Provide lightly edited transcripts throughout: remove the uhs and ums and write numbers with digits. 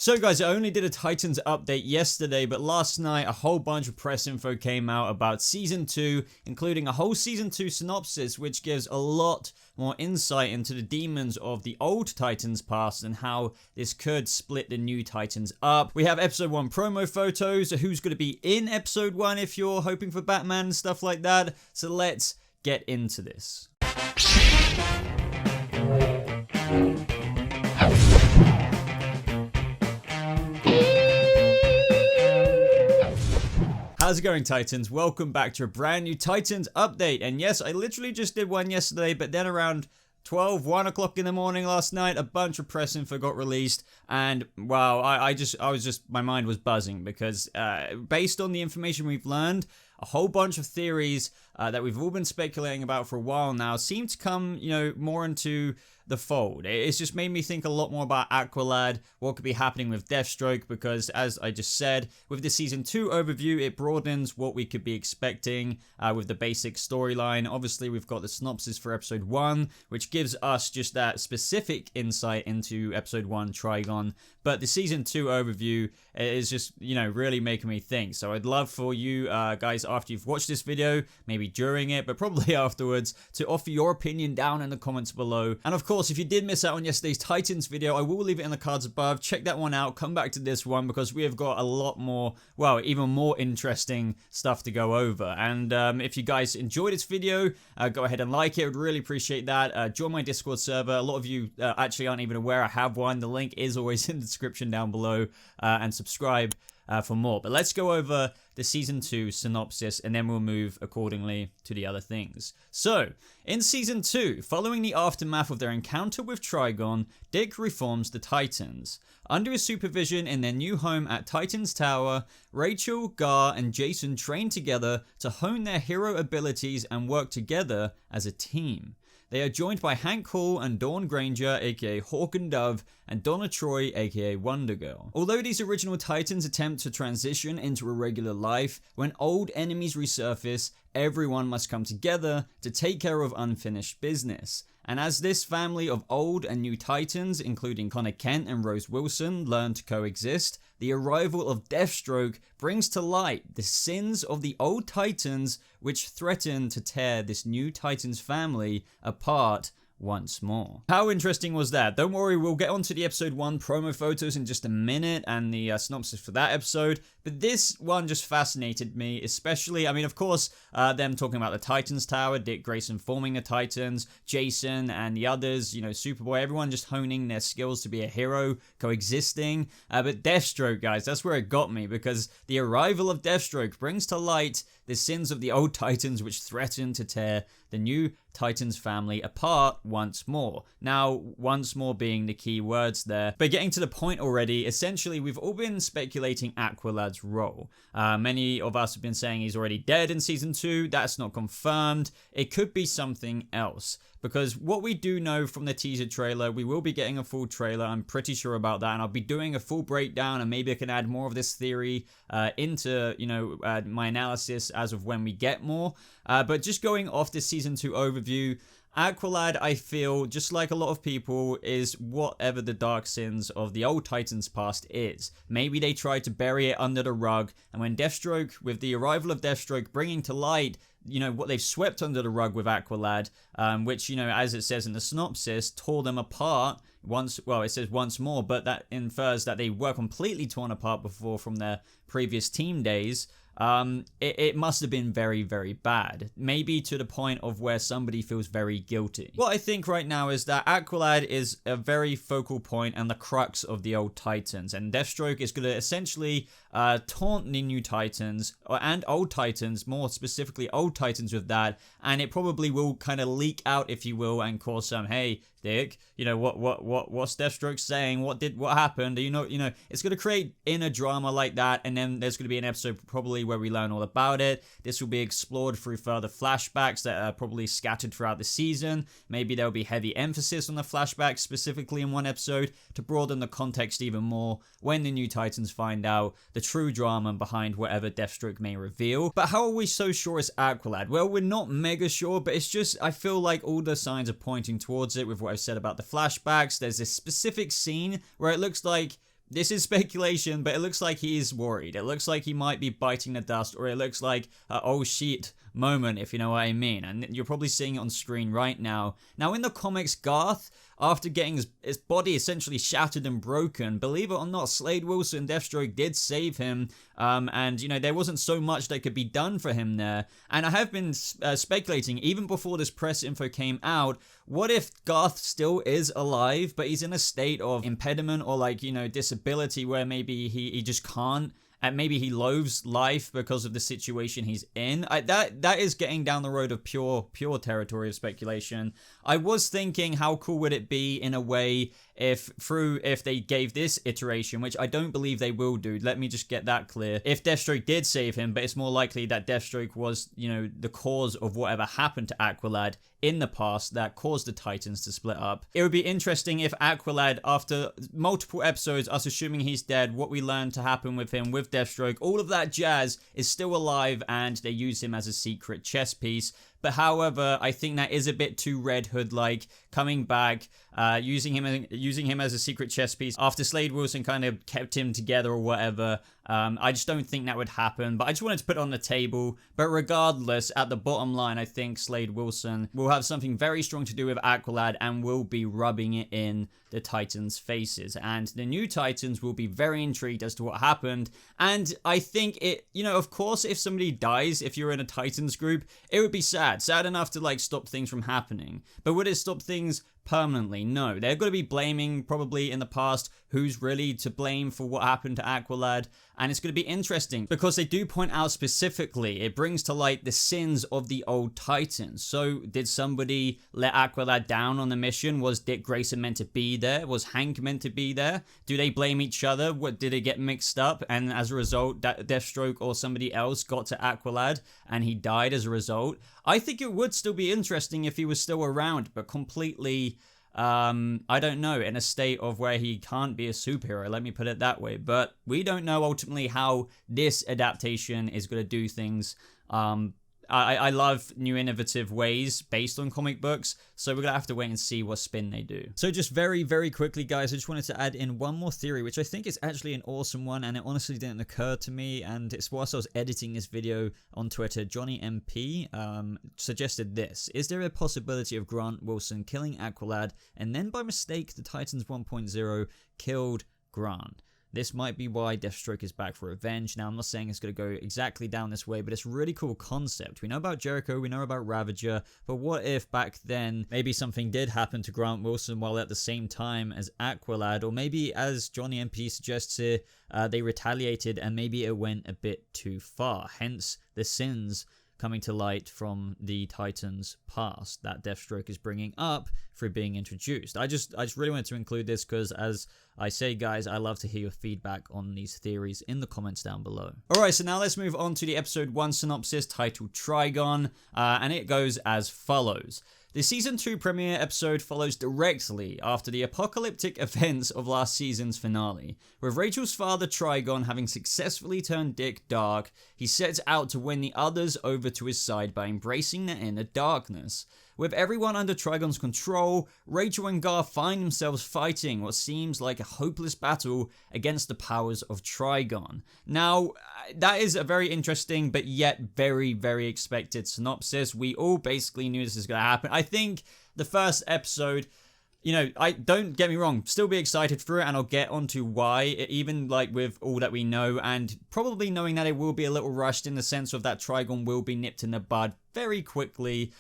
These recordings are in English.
So guys, I only did a Titans update yesterday, but last night a whole bunch of press info came out about Season 2, including a whole Season 2 synopsis, which gives a lot more insight into the demons of the old Titans past and how this could split the new Titans up. We have Episode 1 promo photos, who's going to be in Episode 1 if you're hoping for Batman and stuff like that. So let's get into this. How's it going, Titans? Welcome back to a brand new Titans update. And yes, I literally just did one yesterday, but then around 1 o'clock in the morning last night, a bunch of press info got released, and wow, my mind was buzzing because based on the information we've learned, a whole bunch of theories that we've all been speculating about for a while now seem to come, more into the fold. It's just made me think a lot more about Aqualad, what could be happening with Deathstroke, because as I just said, with the Season 2 overview, it broadens what we could be expecting with the basic storyline. Obviously, we've got the synopsis for Episode 1, which gives us just that specific insight into Episode 1 Trigon, but the Season 2 overview is just, really making me think. So I'd love for you guys, after you've watched this video, maybe during it, but probably afterwards, to offer your opinion down in the comments below. And of course, if you did miss out on yesterday's Titans video, I will leave it in the cards above. Check that one out. Come back to this one because we have got a lot more, well, even more interesting stuff to go over. And if you guys enjoyed this video, go ahead and like it. I would really appreciate that. Join my Discord server. A lot of you actually aren't even aware I have one. The link is always in the description down below. And subscribe for more. But let's go over the Season 2 synopsis, and then we'll move accordingly to the other things. So, in Season 2, following the aftermath of their encounter with Trigon, Dick reforms the Titans. Under his supervision in their new home at Titans Tower, Rachel, Gar, and Jason train together to hone their hero abilities and work together as a team. They are joined by Hank Hall and Dawn Granger, aka Hawk and Dove, and Donna Troy, aka Wonder Girl. Although these original Titans attempt to transition into a regular life, when old enemies resurface, everyone must come together to take care of unfinished business. And as this family of old and new Titans, including Connor Kent and Rose Wilson, learn to coexist, the arrival of Deathstroke brings to light the sins of the old Titans, which threaten to tear this new Titans family apart once more. How interesting was that? Don't worry, we'll get onto the Episode 1 promo photos in just a minute and the synopsis for that episode, but this one just fascinated me, especially, of course, them talking about the Titans Tower, Dick Grayson forming the Titans, Jason and the others, Superboy, everyone just honing their skills to be a hero, coexisting, but Deathstroke, guys, that's where it got me, because the arrival of Deathstroke brings to light the sins of the old Titans which threaten to tear the new Titans family apart once more. Now, once more being the key words there. But getting to the point already, essentially, we've all been speculating Aqualad's role. Many of us have been saying he's already dead in Season 2. That's not confirmed. It could be something else. Because what we do know from the teaser trailer, we will be getting a full trailer, I'm pretty sure about that, and I'll be doing a full breakdown, and maybe I can add more of this theory into, my analysis as of when we get more. But just going off this Season 2 overview, Aqualad, I feel, just like a lot of people, is whatever the dark sins of the old Titans past is. Maybe they tried to bury it under the rug, and when Deathstroke, with the arrival of Deathstroke bringing to light, what they've swept under the rug with Aqualad, which, as it says in the synopsis, tore them apart once, well, it says once more, but that infers that they were completely torn apart before from their previous team days. It must have been very, very bad. Maybe to the point of where somebody feels very guilty. What I think right now is that Aqualad is a very focal point and the crux of the old Titans, and Deathstroke is going to essentially taunt the new Titans, and old Titans, more specifically old Titans with that, and it probably will kind of leak out, if you will, and cause some, hey, Dick, what's Deathstroke saying? What happened? It's going to create inner drama like that, and then there's going to be an episode probably where we learn all about it. This will be explored through further flashbacks that are probably scattered throughout the season. Maybe there'll be heavy emphasis on the flashbacks specifically in one episode to broaden the context even more when the new Titans find out the true drama behind whatever Deathstroke may reveal. But how are we so sure it's Aqualad? Well, we're not mega sure, but it's just, I feel like all the signs are pointing towards it with what I've said about the flashbacks. There's this specific scene where it looks like this is speculation, but it looks like he is worried. It looks like he might be biting the dust, or it looks like a oh shit moment, if you know what I mean. And you're probably seeing it on screen right now. Now, in the comics, Garth, after getting his body essentially shattered and broken, believe it or not, Slade Wilson, Deathstroke, did save him. And, you know, there wasn't so much that could be done for him there. And I have been speculating, even before this press info came out, what if Garth still is alive, but he's in a state of impediment or, like, you know, disability where maybe he just can't, and maybe he loathes life because of the situation he's in. That is getting down the road of pure territory of speculation. I was thinking, how cool would it be in a way if they gave this iteration, which I don't believe they will do. Let me just get that clear. If Deathstroke did save him, but it's more likely that Deathstroke was, you know, the cause of whatever happened to Aqualad in the past that caused the Titans to split up. It would be interesting if Aqualad, after multiple episodes, us assuming he's dead, what we learned to happen with him, with Deathstroke, all of that jazz, is still alive and they use him as a secret chess piece. But however, I think that is a bit too Red Hood-like, coming back, using him as a secret chess piece after Slade Wilson kind of kept him together or whatever. I just don't think that would happen, but I just wanted to put it on the table. But regardless, at the bottom line, I think Slade Wilson will have something very strong to do with Aqualad and will be rubbing it in the Titans' faces. And the new Titans will be very intrigued as to what happened. And I think it, you know, of course, if somebody dies, if you're in a Titans group, it would be sad. Sad enough to, like, stop things from happening. But would it stop things permanently? No. They're going to be blaming, probably in the past, who's really to blame for what happened to Aqualad. And it's going to be interesting because they do point out specifically, it brings to light the sins of the old Titans. So did somebody let Aqualad down on the mission? Was Dick Grayson meant to be there? Was Hank meant to be there? Do they blame each other? What, did it get mixed up? And as a result, Deathstroke or somebody else got to Aqualad and he died as a result. I think it would still be interesting if he was still around, but completely, I don't know, in a state of where he can't be a superhero, let me put it that way. But we don't know ultimately how this adaptation is going to do things. I love new innovative ways based on comic books, so we're going to have to wait and see what spin they do. So just very, very quickly, guys, I just wanted to add in one more theory, which I think is actually an awesome one, and it honestly didn't occur to me, and it's whilst I was editing this video on Twitter, Johnny MP suggested this. Is there a possibility of Grant Wilson killing Aqualad, and then by mistake, the Titans 1.0 killed Grant? This might be why Deathstroke is back for revenge. Now, I'm not saying it's going to go exactly down this way, but it's a really cool concept. We know about Jericho, we know about Ravager, but what if back then maybe something did happen to Grant Wilson while at the same time as Aqualad, or maybe, as Johnny MP suggests here, they retaliated and maybe it went a bit too far. Hence, the sins coming to light from the Titans' past that Deathstroke is bringing up for being introduced. I just really wanted to include this because, as I say, guys, I love to hear your feedback on these theories in the comments down below. Alright, so now let's move on to the episode 1 synopsis titled Trigon, and it goes as follows. The Season 2 premiere episode follows directly after the apocalyptic events of last season's finale. With Rachel's father Trigon having successfully turned Dick dark, he sets out to win the others over to his side by embracing their inner darkness. With everyone under Trigon's control, Rachel and Gar find themselves fighting what seems like a hopeless battle against the powers of Trigon. Now, that is a very interesting but yet very, very expected synopsis. We all basically knew this was going to happen. I think the first episode, you know, don't get me wrong, still be excited for it, and I'll get onto why, even like with all that we know, and probably knowing that it will be a little rushed in the sense of that Trigon will be nipped in the bud very quickly.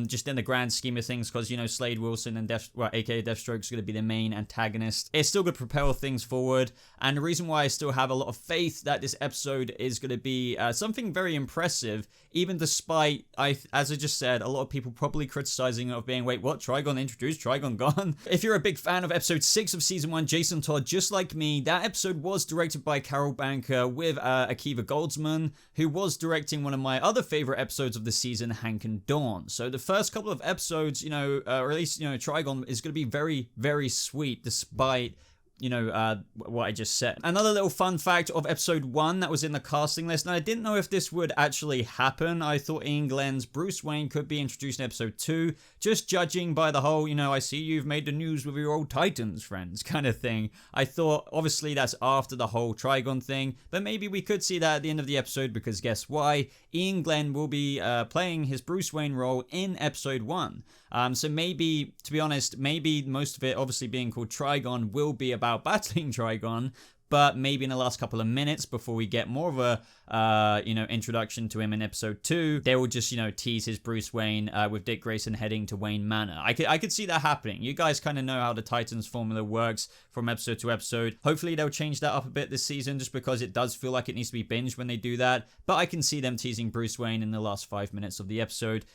Just in the grand scheme of things, because, you know, Slade Wilson and aka Deathstroke is going to be the main antagonist. It's still going to propel things forward, and the reason why I still have a lot of faith that this episode is going to be something very impressive, even despite, as I just said, a lot of people probably criticizing it of being, wait, what, Trigon introduced, Trigon gone? If you're a big fan of episode 6 of season 1, Jason Todd, just like me, that episode was directed by Carol Banker with Akiva Goldsman, who was directing one of my other favorite episodes of the season, Hank and Dawn. So the first couple of episodes, you know, or at least, you know, Trigon is going to be very, very sweet, despite what I just said. Another little fun fact of episode 1 that was in the casting list, and I didn't know if this would actually happen. I thought Ian Glenn's Bruce Wayne could be introduced in episode 2, just judging by the whole, I see you've made the news with your old Titans friends kind of thing. I thought, obviously, that's after the whole Trigon thing, but maybe we could see that at the end of the episode, because guess why? Ian Glenn will be playing his Bruce Wayne role in episode 1. So maybe, to be honest, maybe most of it, obviously being called Trigon, will be about battling Trigon, but maybe in the last couple of minutes before we get more of a, introduction to him in episode 2, they will just, tease his Bruce Wayne with Dick Grayson heading to Wayne Manor. I could see that happening. You guys kind of know how the Titans formula works from episode to episode. Hopefully they'll change that up a bit this season, just because it does feel like it needs to be binged when they do that, but I can see them teasing Bruce Wayne in the last 5 minutes of the episode,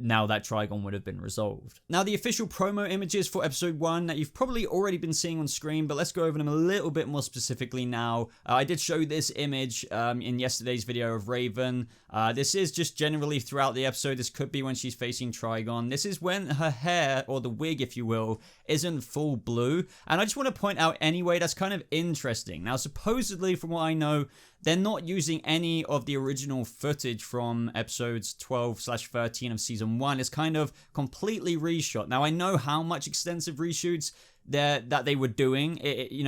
now that Trigon would have been resolved. Now, the official promo images for episode 1 that you've probably already been seeing on screen, but let's go over them a little bit more specifically now. I did show this image in yesterday's video of Raven. This is just generally throughout the episode. This could be when she's facing Trigon. This is when her hair, or the wig if you will, isn't full blue. And I just want to point out anyway, that's kind of interesting. Now, supposedly, from what I know, they're not using any of the original footage from episodes 12/13 of season 1. It's kind of completely reshot. Now, I know how much extensive reshoots that they were doing,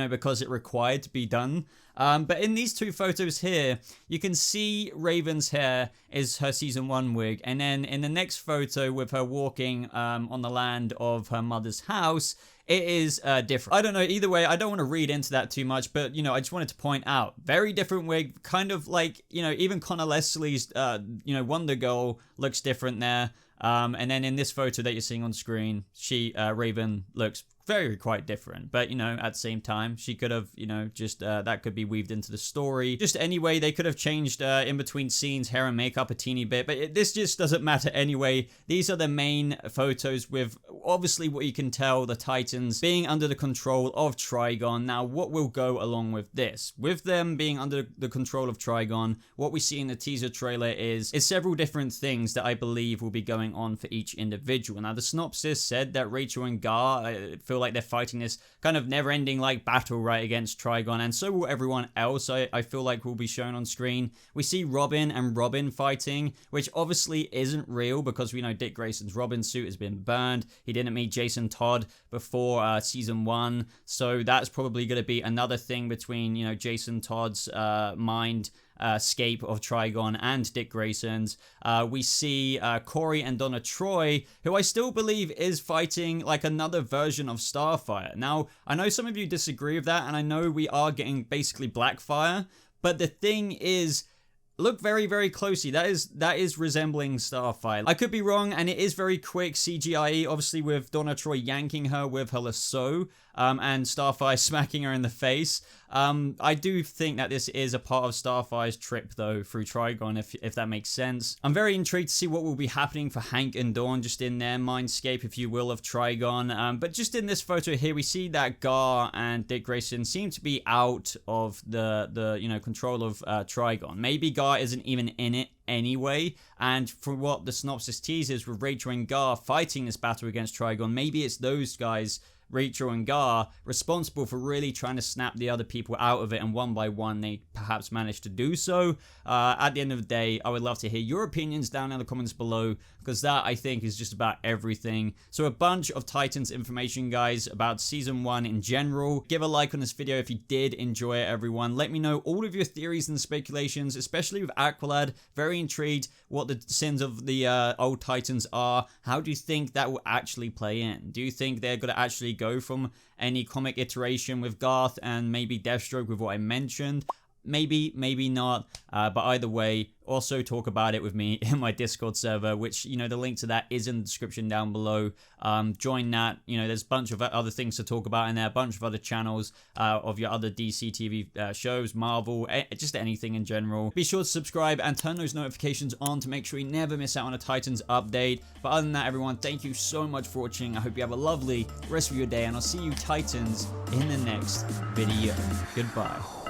because it required to be done. But in these two photos here, you can see Raven's hair is her season 1 wig. And then in the next photo with her walking on the land of her mother's house, it is different. I don't know, either way, I don't want to read into that too much, but, I just wanted to point out, very different wig, kind of like, even Connor Leslie's, Wonder Girl looks different there. And then in this photo that you're seeing on screen, Raven looks quite different, but at the same time, she could have just that could be weaved into the story. Just anyway, they could have changed in between scenes hair and makeup a teeny bit, but this just doesn't matter anyway. These are the main photos with obviously what you can tell, the Titans being under the control of Trigon. Now, what will go along with this, with them being under the control of Trigon, what we see in the teaser trailer is several different things that I believe will be going on for each individual. Now, the synopsis said that Rachel and Gar feel like they're fighting this kind of never-ending battle right against Trigon, and so will everyone else. I feel like will be shown on screen. We see Robin and Robin fighting, which obviously isn't real because we know Dick Grayson's Robin suit has been burned. He didn't meet Jason Todd before season 1, so that's probably going to be another thing between Jason Todd's mind escape of Trigon and Dick Grayson's. We see Corey and Donna Troy, who I still believe is fighting like another version of Starfire. Now, I know some of you disagree with that, and I know we are getting basically Blackfire, but the thing is, look very, very closely. That is resembling Starfire. I could be wrong, and it is very quick CGI, obviously with Donna Troy yanking her with her lasso, and Starfire smacking her in the face. I do think that this is a part of Starfire's trip, though, through Trigon, if that makes sense. I'm very intrigued to see what will be happening for Hank and Dawn, just in their mindscape, if you will, of Trigon. But just in this photo here, we see that Gar and Dick Grayson seem to be out of the control of Trigon. Maybe Gar isn't even in it anyway, and from what the synopsis teases with Rachel and Gar fighting this battle against Trigon, maybe it's those guys, Rachel and Gar, responsible for really trying to snap the other people out of it, and one by one they perhaps managed to do so. At the end of the day, I would love to hear your opinions down in the comments below, because that, I think, is just about everything. So a bunch of Titans information, guys, about season 1 in general. Give a like on this video if you did enjoy it, everyone. Let me know all of your theories and speculations, especially with Aqualad. Very intrigued what the sins of the old Titans are. How do you think that will actually play in? Do you think they're going to actually go from any comic iteration with Garth and maybe Deathstroke with what I mentioned? Maybe, maybe not, but either way, also talk about it with me in my Discord server, which, the link to that is in the description down below. Join that. There's a bunch of other things to talk about in there, a bunch of other channels of your other DC TV shows, Marvel, just anything in general. Be sure to subscribe and turn those notifications on to make sure you never miss out on a Titans update. But other than that, everyone, thank you so much for watching. I hope you have a lovely rest of your day, and I'll see you Titans in the next video. Goodbye.